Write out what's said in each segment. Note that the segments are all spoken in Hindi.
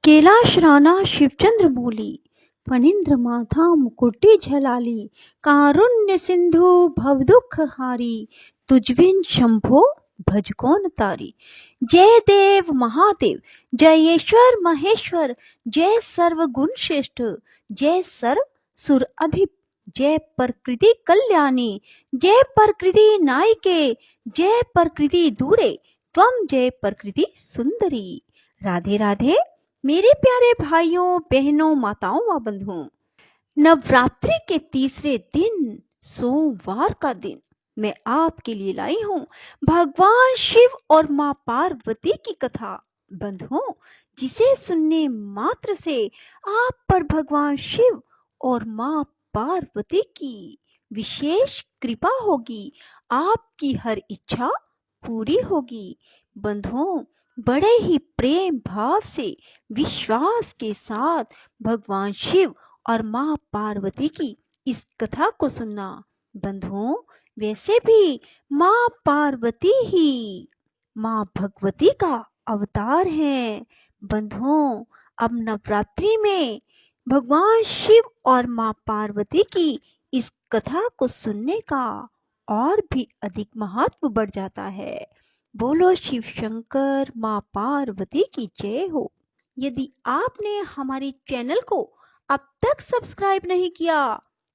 कैलाश राणा शिवचंद्र मूली फणींद्र माथा मुकुटी झलाली कारुण्य सिंधु भवदुख हारी तुझबिन शंभो भज कौन तारी। जय देव महादेव, जयेश्वर महेश्वर, जय सर्वगुण श्रेष्ठ, जय सर्व सुर अधिप, जय प्रकृति कल्याणी, जय प्रकृति नायिके, जय प्रकृति दूरे, त्वम जय प्रकृति सुंदरी। राधे राधे मेरे प्यारे भाइयों बहनों माताओं व बंधुओं। नवरात्रि के तीसरे दिन सोमवार का दिन मैं आपके लिए लाई हूँ भगवान शिव और माँ पार्वती की कथा। बंधुओं, जिसे सुनने मात्र से आप पर भगवान शिव और माँ पार्वती की विशेष कृपा होगी, आपकी हर इच्छा पूरी होगी। बंधुओं, बड़े ही प्रेम भाव से विश्वास के साथ भगवान शिव और माँ पार्वती की इस कथा को सुनना। बंधुओं, वैसे भी माँ पार्वती ही माँ भगवती का अवतार है। बंधुओं, अब नवरात्रि में भगवान शिव और माँ पार्वती की इस कथा को सुनने का और भी अधिक महत्व बढ़ जाता है। बोलो शिव शंकर माँ पार्वती की जय हो। यदि आपने हमारे चैनल को अब तक सब्सक्राइब नहीं किया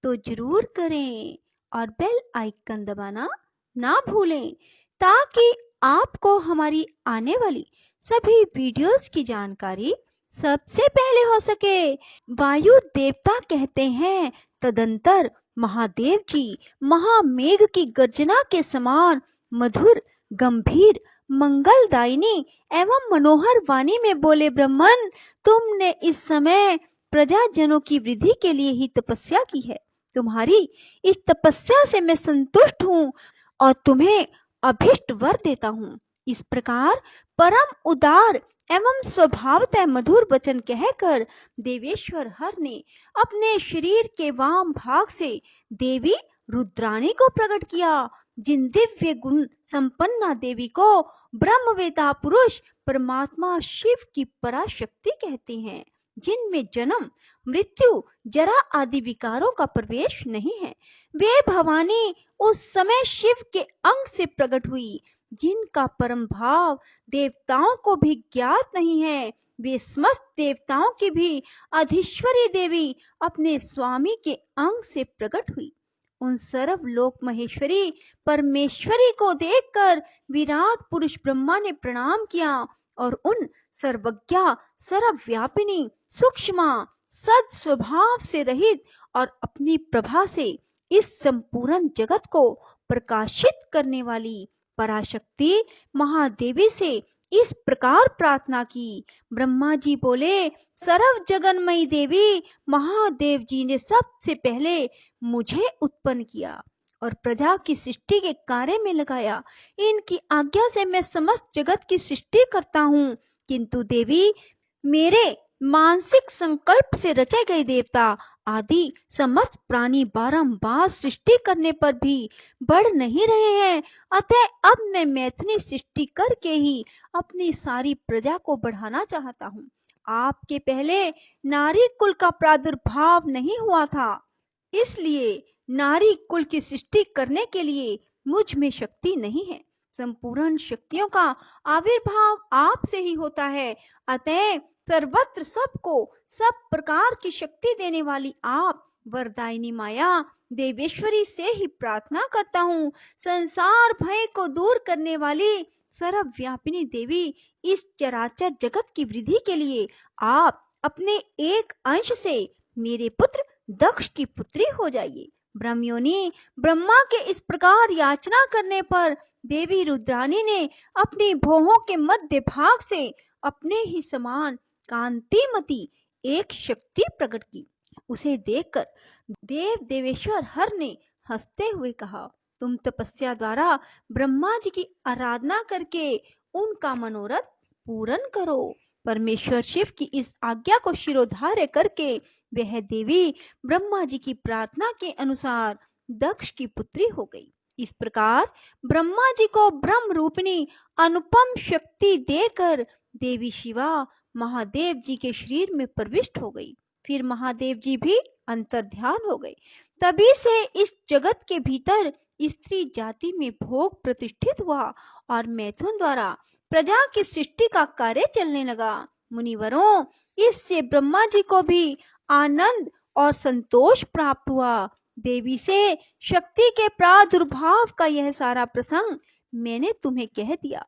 तो जरूर करें और बेल आइकन दबाना ना भूलें, ताकि आपको हमारी आने वाली सभी वीडियोस की जानकारी सबसे पहले हो सके। वायु देवता कहते हैं, तदंतर महादेव जी महामेघ की गर्जना के समान मधुर, गंभीर, मंगलदायिनी एवं मनोहर वाणी में बोले, ब्रह्मन, तुमने इस समय प्रजाजनों की वृद्धि के लिए ही तपस्या की है। तुम्हारी इस तपस्या से मैं संतुष्ट हूँ और तुम्हें अभिष्ट वर देता हूँ। इस प्रकार परम उदार एवं स्वभावतः मधुर वचन कहकर देवेश्वर हर ने अपने शरीर के वाम भाग से देवी रुद्राणी को प्रकट किया, जिन दिव्य गुण संपन्ना देवी को ब्रह्मवेता पुरुष परमात्मा शिव की पराशक्ति कहते हैं, जिनमें जन्म, मृत्यु, जरा आदि विकारों का प्रवेश नहीं है। वे भवानी उस समय शिव के अंग से प्रकट हुई, जिनका परम भाव देवताओं को भी ज्ञात नहीं है। वे समस्त देवताओं की भी अधीश्वरी देवी अपने स्वामी के अंग से प्रकट हुई। उन सर्वलोक महेश्वरी परमेश्वरी को देखकर विराट पुरुष ब्रह्मा ने प्रणाम किया और उन सर्वज्ञा, सर्वव्यापिनी, सूक्ष्मा, सद स्वभाव से रहित और अपनी प्रभा से इस संपूर्ण जगत को प्रकाशित करने वाली पराशक्ति महादेवी से इस प्रकार प्रार्थना की। ब्रह्मा जी बोले, सर्व जगन्मयी देवी महादेव जी ने सबसे पहले मुझे उत्पन्न किया और प्रजा की सृष्टि के कार्य में लगाया। इनकी आज्ञा से मैं समस्त जगत की सृष्टि करता हूँ, किंतु देवी, मेरे मानसिक संकल्प से रचे गए देवता आदि समस्त प्राणी बारंबार सृष्टि करने पर भी बढ़ नहीं रहे हैं। अतः अब मैं मैथुनी सृष्टि करके ही अपनी सारी प्रजा को बढ़ाना चाहता हूँ। आपके पहले नारी कुल का प्रादुर्भाव नहीं हुआ था, इसलिए नारी कुल की सृष्टि करने के लिए मुझ में शक्ति नहीं है। संपूर्ण शक्तियों का आविर्भाव आप से ही होता है। अतः सर्वत्र सबको सब प्रकार की शक्ति देने वाली आप वरदायिनी माया देवेश्वरी से ही प्रार्थना करता हूँ। संसार भय को दूर करने वाली सर्वव्यापिनी देवी, इस चराचर जगत की वृद्धि के लिए आप अपने एक अंश से मेरे पुत्र दक्ष की पुत्री हो जाइए। ब्रह्मयोनि ब्रह्मा के इस प्रकार याचना करने पर देवी रुद्राणी ने अपनी भौहों के मध्य भाग से अपने ही समान कांतिमती एक शक्ति प्रकट की। उसे देखकर देव देवेश्वर हर ने हंसते हुए कहा, तुम तपस्या द्वारा ब्रह्मा जी की आराधना करके उनका मनोरथ पूर्ण करो। परमेश्वर शिव की इस आज्ञा को शिरोधार्य करके वह देवी ब्रह्मा जी की प्रार्थना के अनुसार दक्ष की पुत्री हो गई। इस प्रकार ब्रह्मा जी को ब्रह्म रूपिणी अनुपम शक्ति देकर देवी शिवा महादेव जी के शरीर में प्रविष्ट हो गई। फिर महादेव जी भी अंतर्ध्यान हो गए। तभी से इस जगत के भीतर स्त्री जाति में भोग प्रतिष्ठित हुआ और मैथुन द्वारा प्रजा की सृष्टि का कार्य चलने लगा। मुनिवरों, इससे ब्रह्मा जी को भी आनंद और संतोष प्राप्त हुआ। देवी से शक्ति के प्रादुर्भाव का यह सारा प्रसंग मैंने तुम्हें कह दिया।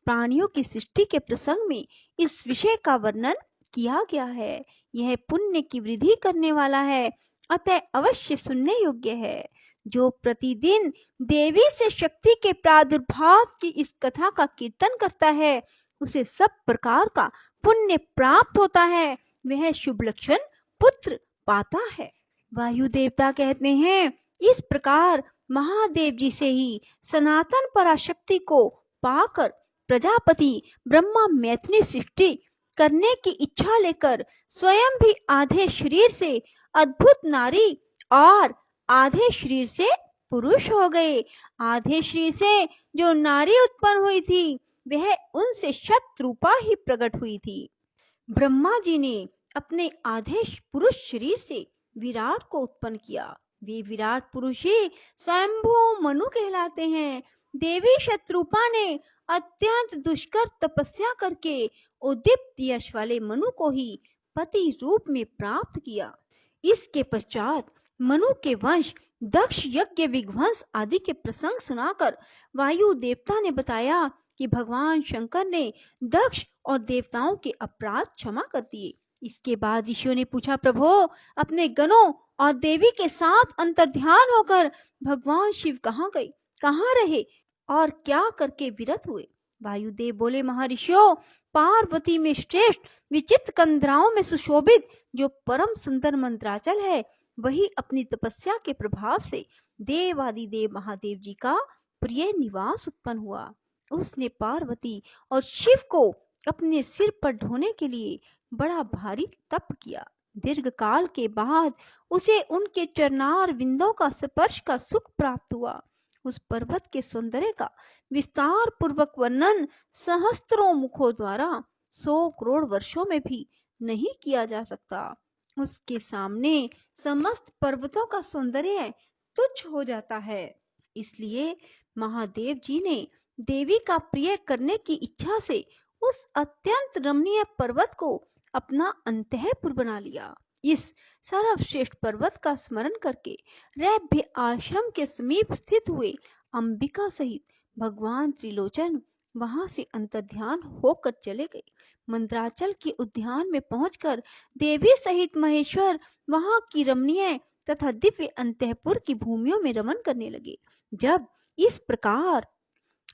प्राणियों की सृष्टि के प्रसंग में इस विषय का वर्णन किया गया है। यह पुण्य की वृद्धि करने वाला है, अतः अवश्य सुनने योग्य है। जो प्रतिदिन देवी से शक्ति के प्रादुर्भाव की इस कथा का कीर्तन करता है, उसे सब प्रकार का पुण्य प्राप्त होता है। वह शुभ लक्षण पुत्र पाता है। वायु देवता कहते हैं, इस प्रकार महादेव जी से ही सनातन पराशक्ति को पाकर प्रजापति ब्रह्मा मैथिली सृष्टि करने की इच्छा लेकर स्वयं भी आधे शरीर से अद्भुत नारी और आधे शरीर से पुरुष हो गए। आधे शरीर से जो नारी उत्पन्न हुई थी, वह उनसे शतरूपा ही प्रकट हुई थी। ब्रह्मा जी ने अपने आधे पुरुष शरीर से विराट को उत्पन्न किया। वे विराट पुरुष ही स्वयंभू मनु कहलाते हैं। देवी शतरूपा ने अत्यंत दुष्कर तपस्या करके उद्दीप्त यश वाले मनु को ही पति रूप में प्राप्त किया। इसके पश्चात मनु के वंश दक्ष यज्ञ विध्वंस आदि के प्रसंग सुनाकर वायु देवता ने बताया कि भगवान शंकर ने दक्ष और देवताओं के अपराध क्षमा कर दिए। इसके बाद ऋषियों ने पूछा, प्रभु, अपने गणों और देवी के साथ अंतर्ध्यान होकर भगवान शिव कहाँ गए, कहाँ रहे और क्या करके विरत हुए? वायुदेव बोले, महर्षियों, पार्वती में श्रेष्ठ विचित्र कंदराओं में सुशोभित जो परम सुंदर मंत्राचल है, वही अपनी तपस्या के प्रभाव से देवादिदेव महादेव जी का प्रिय निवास उत्पन्न हुआ। उसने पार्वती और शिव को अपने सिर पर ढोने के लिए बड़ा भारी तप किया। दीर्घ काल के बाद उसे उनके चरणार विंदों का स्पर्श का सुख प्राप्त हुआ। उस पर्वत के सौंदर्य का विस्तार पूर्वक वर्णन सहस्त्रों मुखों द्वारा 100 करोड़ वर्षों में भी नहीं किया जा सकता। उसके सामने समस्त पर्वतों का सौंदर्य तुच्छ हो जाता है। इसलिए महादेव जी ने देवी का प्रिय करने की इच्छा से उस अत्यंत रमणीय पर्वत को अपना अंतःपुर बना लिया। इस सर्वश्रेष्ठ पर्वत का स्मरण करके रैभ्य आश्रम के समीप स्थित हुए अंबिका सहित भगवान त्रिलोचन वहां से अंतर्ध्यान होकर चले गए। मंद्राचल के उद्यान में पहुंचकर देवी सहित महेश्वर वहां की रमणीय तथा दिव्य अंतःपुर की भूमियों में रमन करने लगे। जब इस प्रकार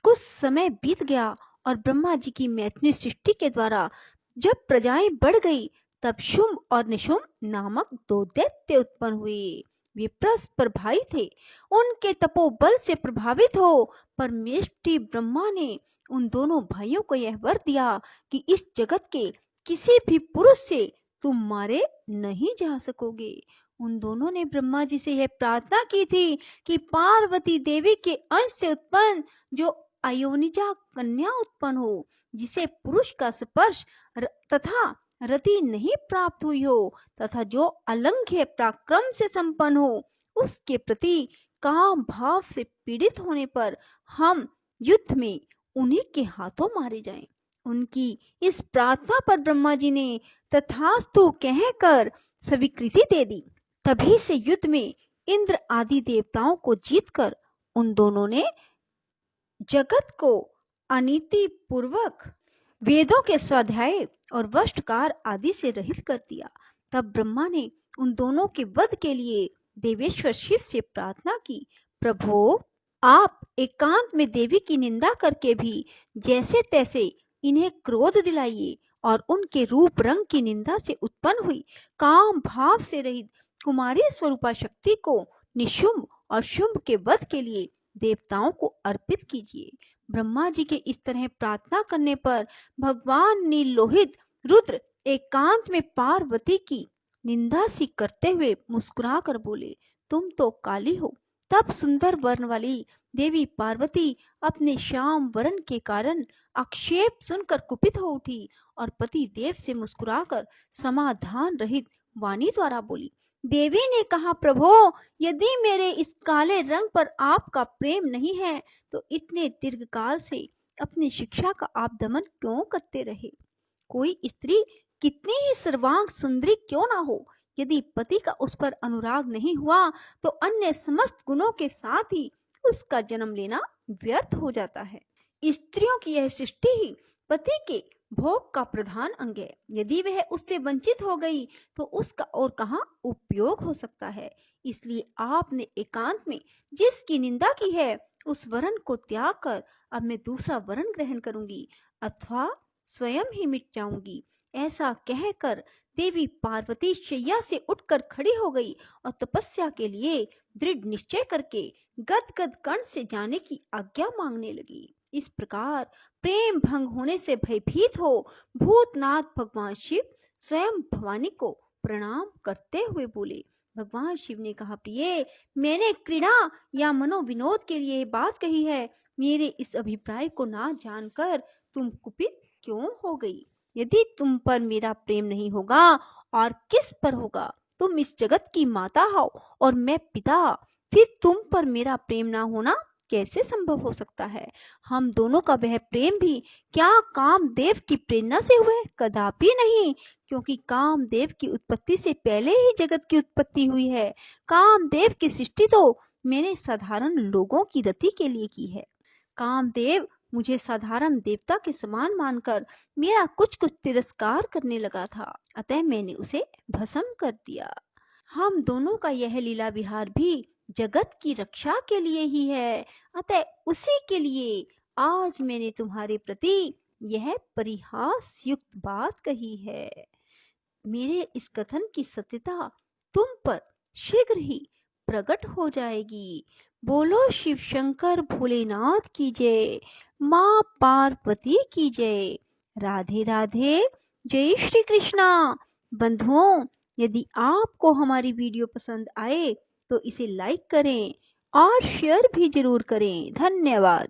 कुछ समय बीत गया और ब्रह्मा जी की मैथिली सृष्टि के द्वारा जब प्रजाएं बढ़ गई, तब शुंभ और निशुंभ नामक 2 दैत्य उत्पन्न हुए। वे परस्पर भाई थे। उनके तपोबल से प्रभावित हो परमेष्ठी ब्रह्मा ने उन दोनों भाइयों को यह वर दिया कि इस जगत के किसी भी पुरुष से तुम मारे नहीं जा सकोगे। उन दोनों ने ब्रह्मा जी से यह प्रार्थना की थी कि पार्वती देवी के अंश से उत्पन्न जो अयोनिजा कन्या उत्पन्न हो, जिसे पुरुष का स्पर्श तथा रति नहीं प्राप्त हुई हो, तथा जो अलंघ्य पराक्रम से संपन्न हो, उसके प्रति काम भाव से पीड़ित होने पर हम युद्ध में उन्हीं के हाथों मारे जाएं। उनकी इस प्रार्थना पर ब्रह्मा जी ने तथास्तु कहकर स्वीकृति दे दी। तभी से युद्ध में इंद्र आदि देवताओं को जीतकर उन दोनों ने जगत को अनीति पूर्वक वेदों के स्वाध्याय और वष्टकार आदि से रहित कर दिया। तब ब्रह्मा ने उन दोनों के वध के लिए देवेश्वर शिव से प्रार्थना की, प्रभु, आप एकांत में देवी की निंदा करके भी जैसे तैसे इन्हें क्रोध दिलाइए और उनके रूप रंग की निंदा से उत्पन्न हुई काम भाव से रहित कुमारी स्वरूपा शक्ति को निशुंभ और शुंभ के वध के लिए देवताओं को अर्पित कीजिए। ब्रह्मा जी के इस तरह प्रार्थना करने पर भगवान नीलोहित रुद्र एकांत में पार्वती की निंदा सी करते हुए मुस्कुरा कर बोले, तुम तो काली हो तब सुंदर वर्ण वाली देवी पार्वती अपने श्याम वर्ण के कारण आक्षेप सुनकर कुपित हो उठी और पति देव से मुस्कुराकर समाधान रहित वाणी द्वारा बोली। देवी ने कहा, प्रभो, यदि मेरे इस काले रंग पर आपका प्रेम नहीं है तो इतने दीर्घकाल से अपनी शिक्षा का आप दमन क्यों करते रहे? कोई स्त्री कितनी ही सर्वांग सुंदरी क्यों ना हो, यदि पति का उस पर अनुराग नहीं हुआ तो अन्य समस्त गुणों के साथ ही उसका जन्म लेना व्यर्थ हो जाता है। स्त्रियों की यह सृष्टि ही पति के भोग का प्रधान अंग है। यदि वह उससे वंचित हो गई तो उसका और कहाँ उपयोग हो सकता है। इसलिए आपने एकांत में जिसकी निंदा की है उस वरण को त्याग कर अब मैं दूसरा वरण ग्रहण करूंगी अथवा स्वयं ही मिट जाऊंगी। ऐसा कहकर देवी पार्वती शैया से उठकर खड़ी हो गई और तपस्या के लिए दृढ़ निश्चय करके गदगद कंठ से जाने की आज्ञा मांगने लगी। इस प्रकार प्रेम भंग होने से भयभीत हो भूतनाथ भगवान शिव स्वयं भवानी को प्रणाम करते हुए बोले। भगवान शिव ने कहा, प्रिय, मैंने क्रीड़ा या मनोविनोद के लिए बात कही है। मेरे इस अभिप्राय को ना जानकर तुम कुपित क्यों हो गई? यदि तुम पर मेरा प्रेम नहीं होगा और किस पर होगा? तुम इस जगत की माता हो और मैं पिता, फिर तुम पर मेरा प्रेम ना होना कैसे संभव हो सकता है? हम दोनों का वह प्रेम भी क्या कामदेव की प्रेरणा से हुआ है? कदापि नहीं, क्योंकि कामदेव की उत्पत्ति से पहले ही जगत की उत्पत्ति हुई है। कामदेव की सृष्टि तो मैंने साधारण लोगों की रति के लिए की है। कामदेव मुझे साधारण देवता के समान मानकर मेरा कुछ कुछ तिरस्कार करने लगा था, अतः मैंने उसे भस्म कर दिया। हम दोनों का यह लीला विहार भी जगत की रक्षा के लिए ही है, अतः उसी के लिए आज मैंने तुम्हारे प्रति यह परिहास युक्त बात कही है। मेरे इस कथन की सत्यता तुम पर शीघ्र ही प्रकट हो जाएगी। बोलो शिव शंकर भोलेनाथ की जय, माँ पार्वती की जय। राधे राधे। जय श्री कृष्णा। बंधुओं, यदि आपको हमारी वीडियो पसंद आए तो इसे लाइक करें और शेयर भी जरूर करें। धन्यवाद।